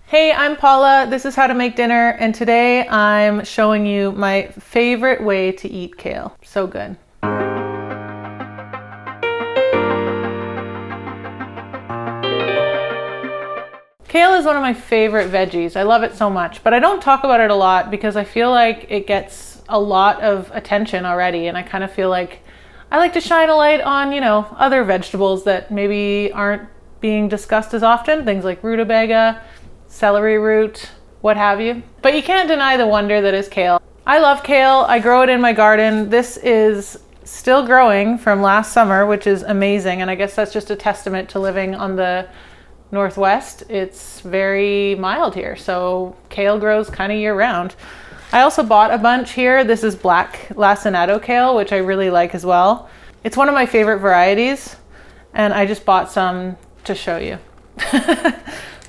Hey, I'm Paula. This is How to Make Dinner, and today I'm showing you my favorite way to eat kale. So good. Kale is one of my favorite veggies. I love it so much, but I don't talk about it a lot because I feel like it gets a lot of attention already, and I kind of feel like I like to shine a light on, other vegetables that maybe aren't being discussed as often, things like rutabaga, celery root, what have you. But you can't deny the wonder that is kale. I love kale. I grow it in my garden. This is still growing from last summer, which is amazing. And I guess that's just a testament to living on the Northwest. It's very mild here, so kale grows kind of year round. I also bought a bunch here. This is black lacinato kale, which I really like as well. It's one of my favorite varieties, and I just bought some to show you.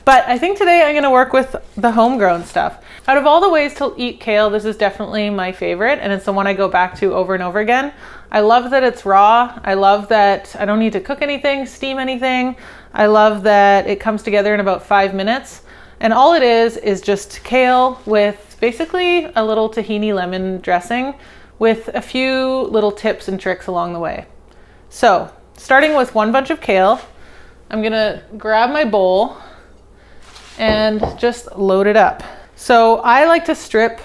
But I think today I'm gonna work with the homegrown stuff. Out of all the ways to eat kale, this is definitely my favorite, and it's the one I go back to over and over again. I love that it's raw. I love that I don't need to cook anything, steam anything. I love that it comes together in about 5 minutes. And all it is just kale with basically a little tahini lemon dressing with a few little tips and tricks along the way. So, starting with one bunch of kale, I'm gonna grab my bowl and just load it up. So I like to strip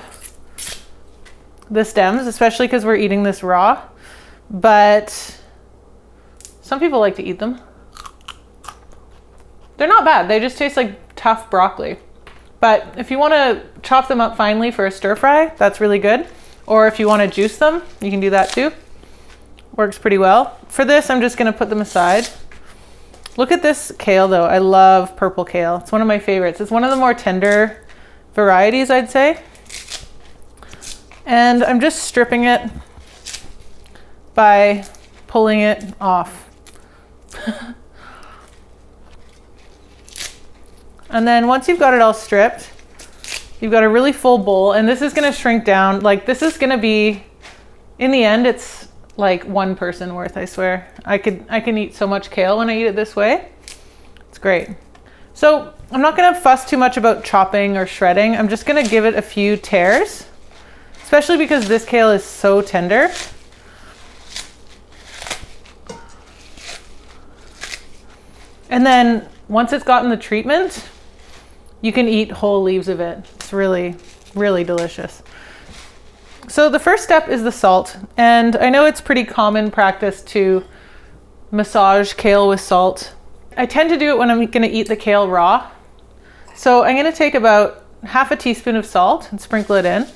the stems, especially because we're eating this raw, but some people like to eat them. They're not bad. They just taste like tough broccoli. But if you want to chop them up finely for a stir fry, that's really good. Or if you want to juice them, you can do that too. Works pretty well. For this, I'm just going to put them aside. Look at this kale though. I love purple kale. It's one of my favorites. It's one of the more tender varieties, I'd say. And I'm just stripping it by pulling it off. And then once you've got it all stripped, you've got a really full bowl, and this is gonna shrink down. Like, this is gonna be, in the end, it's like one person worth, I swear. I can eat so much kale when I eat it this way. It's great. So I'm not gonna fuss too much about chopping or shredding. I'm just gonna give it a few tears, especially because this kale is so tender. And then once it's gotten the treatment, you can eat whole leaves of it. It's really, really delicious. So the first step is the salt, and I know it's pretty common practice to massage kale with salt. I tend to do it when I'm gonna eat the kale raw. So I'm gonna take about half a teaspoon of salt and sprinkle it in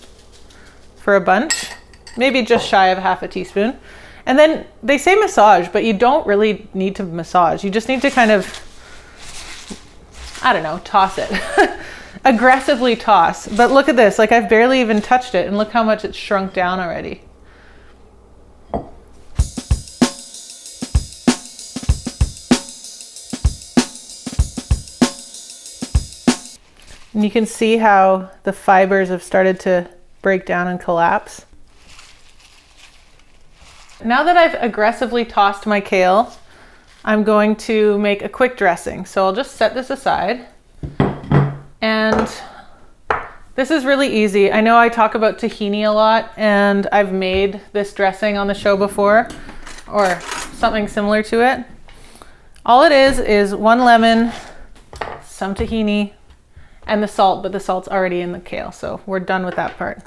for a bunch, maybe just shy of half a teaspoon. And then they say massage, but you don't really need to massage. You just need to kind of, I don't know, toss it. Aggressively toss. But look at this, like I've barely even touched it, and look how much it's shrunk down already. And you can see how the fibers have started to break down and collapse. Now that I've aggressively tossed my kale, I'm going to make a quick dressing. So I'll just set this aside. And this is really easy. I know I talk about tahini a lot, and I've made this dressing on the show before, or something similar to it. All it is 1 lemon, some tahini, and the salt, but the salt's already in the kale, so we're done with that part.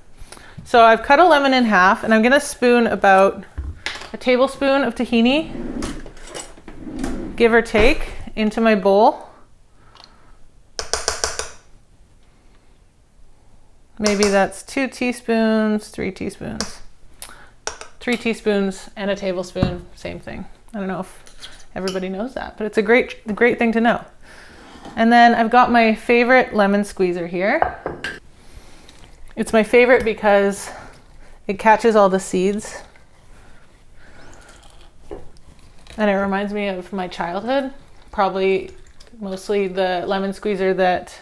So I've cut a lemon in half, and I'm gonna spoon about a tablespoon of tahini, give or take, into my bowl. Maybe that's 2 teaspoons, 3 teaspoons. 3 teaspoons and a tablespoon, same thing. I don't know if everybody knows that, but it's a great thing to know. And then I've got my favorite lemon squeezer here. It's my favorite because it catches all the seeds. And it reminds me of my childhood, probably mostly the lemon squeezer that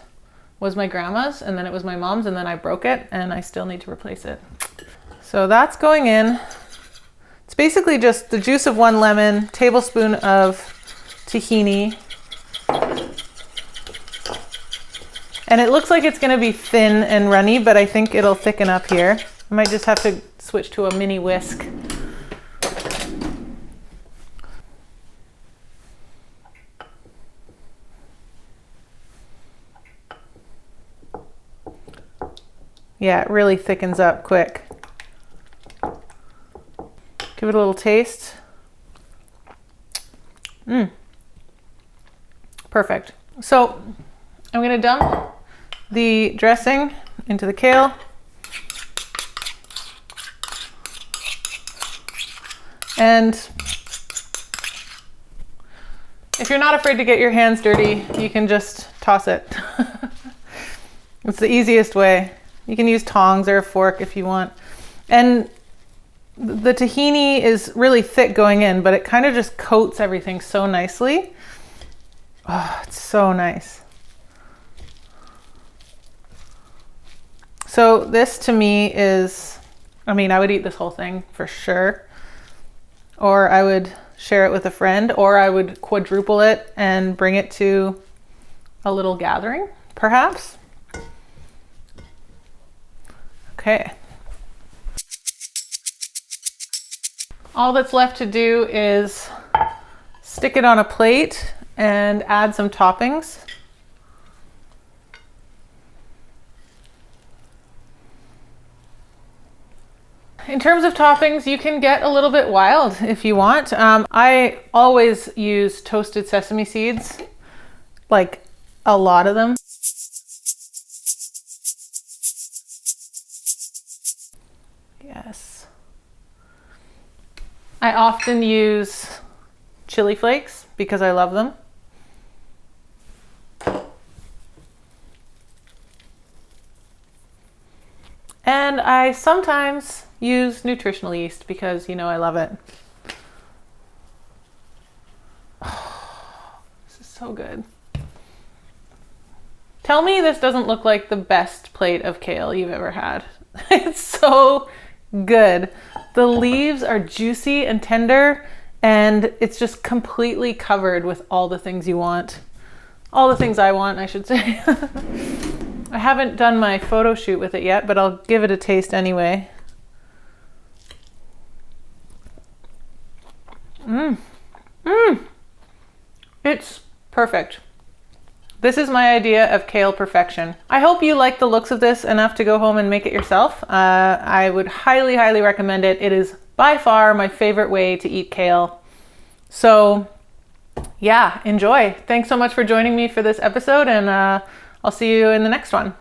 was my grandma's, and then it was my mom's, and then I broke it, and I still need to replace it. So that's going in. It's basically just the juice of 1 lemon, tablespoon of tahini, And it looks like it's gonna be thin and runny, but I think it'll thicken up here. I might just have to switch to a mini whisk. Yeah, it really thickens up quick. Give it a little taste. Perfect. So I'm gonna dump the dressing into the kale. And if you're not afraid to get your hands dirty, you can just toss it. It's the easiest way. You can use tongs or a fork if you want. And the tahini is really thick going in, but it kind of just coats everything so nicely. Oh, it's so nice. So this to me is, I mean, I would eat this whole thing for sure. Or I would share it with a friend, or I would quadruple it and bring it to a little gathering, perhaps. Okay. All that's left to do is stick it on a plate and add some toppings. In terms of toppings, you can get a little bit wild if you want. I always use toasted sesame seeds, like a lot of them. Yes. I often use chili flakes because I love them. And I sometimes use nutritional yeast because, you know, I love it. Oh, this is so good. Tell me this doesn't look like the best plate of kale you've ever had. It's so good. The leaves are juicy and tender, and it's just completely covered with all the things you want. All the things I want, I should say. I haven't done my photo shoot with it yet, but I'll give it a taste anyway. It's perfect. This is my idea of kale perfection. I hope you like the looks of this enough to go home and make it yourself. I would highly, highly recommend it. It is by far my favorite way to eat kale. So yeah, enjoy. Thanks so much for joining me for this episode, and I'll see you in the next one.